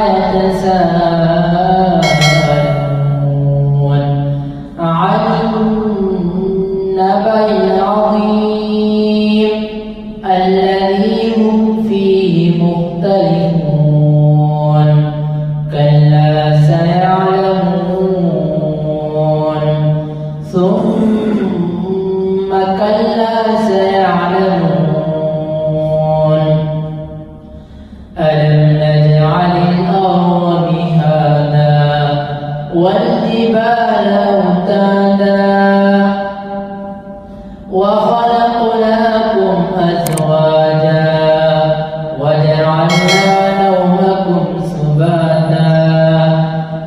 يتساءلون عن النبأ العظيم الذي هم فيه مختلفون كلا سيعلمون ثم كلا سيعلمون ألم نجعل الأرض مهادا والجبال أوتادا وخلقناكم أزواجا وجعلنا نومكم سباتا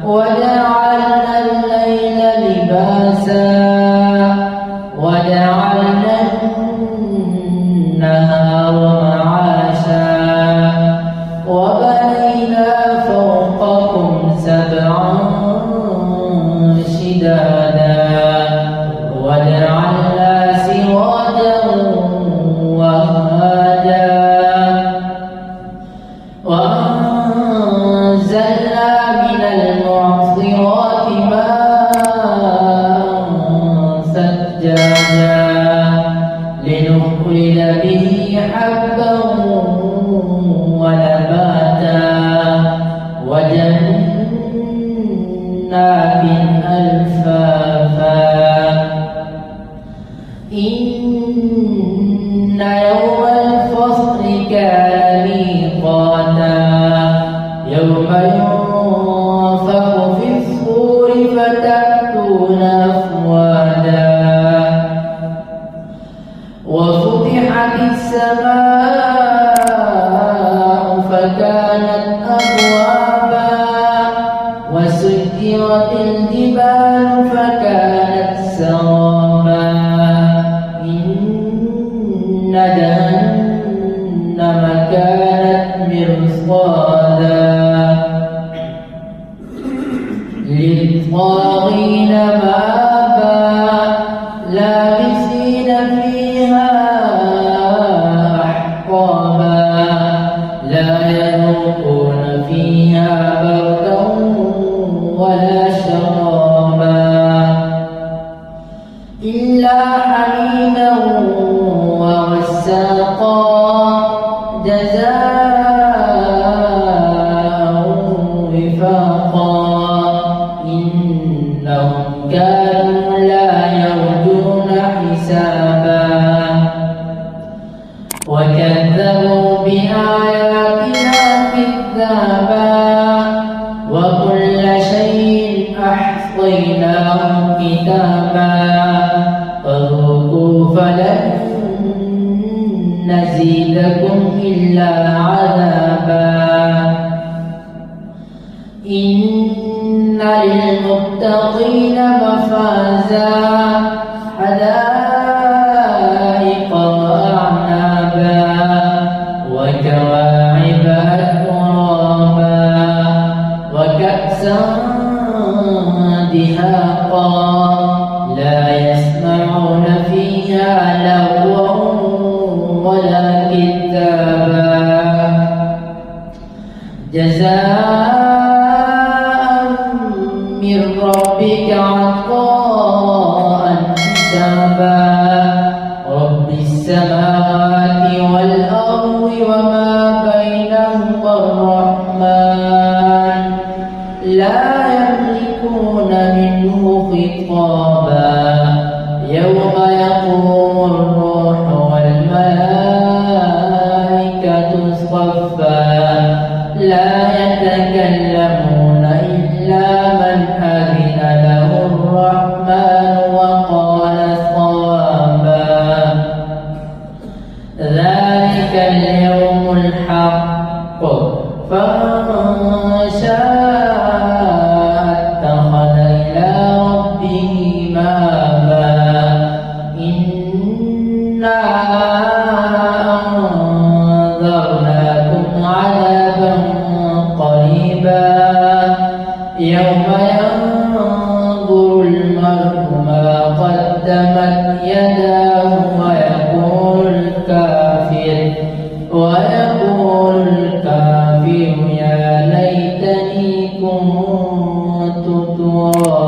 وجعلنا الليل لباسا وجعلنا النهار معاشا وبنينا فوقكم سبعا شدادا وجعلنا سراجا وهاجا وأنزلنا من المعصرات ماء ثجاجا لنخرج به حبا ونباتا وجنات ألفافا إن يوم الفصل كان ميقاتا يوم ينفخ في الصور فتأتون أفواجا وفتحت السماء فكانت أبوابا وسيرت الجبال فكانت سرابا إن جهنم كانت مرصادا للطاغين مآبا لابسين فيها أحقابا لا يذوقون فيها بردا ولا شرابا إلا حميما وغساقا جزاء وفاقا إنهم كانوا لا يرجون حسابا وكذبوا بآياتنا كذابا وكل شيء أحصيناه كتابا فذوقوا فلن نزيدكم إلا عذابا إن للمتقين مفازا حدائق وأعنابا وكواعب أترابا وكأسا دهاقا لا يسمعون فيها لغوا ولا كذابا جزاء من ربك عطاء حسابا رب السماوات والأرض وما بينهما الرحمن لا يملكون منه خطابا يوم يقوم الروح والملائكة صفا لا يتكلمون إلا من أذن له الرحمن وقال صوابا ذلك اليوم الحق فمن شاء اتخذ إلى ربه مآبا إنا أنذرناكم عذابا قريبا يوم ينظر المرء ما قدمت يداه ويقول الكافر يا ليت كنت ترابا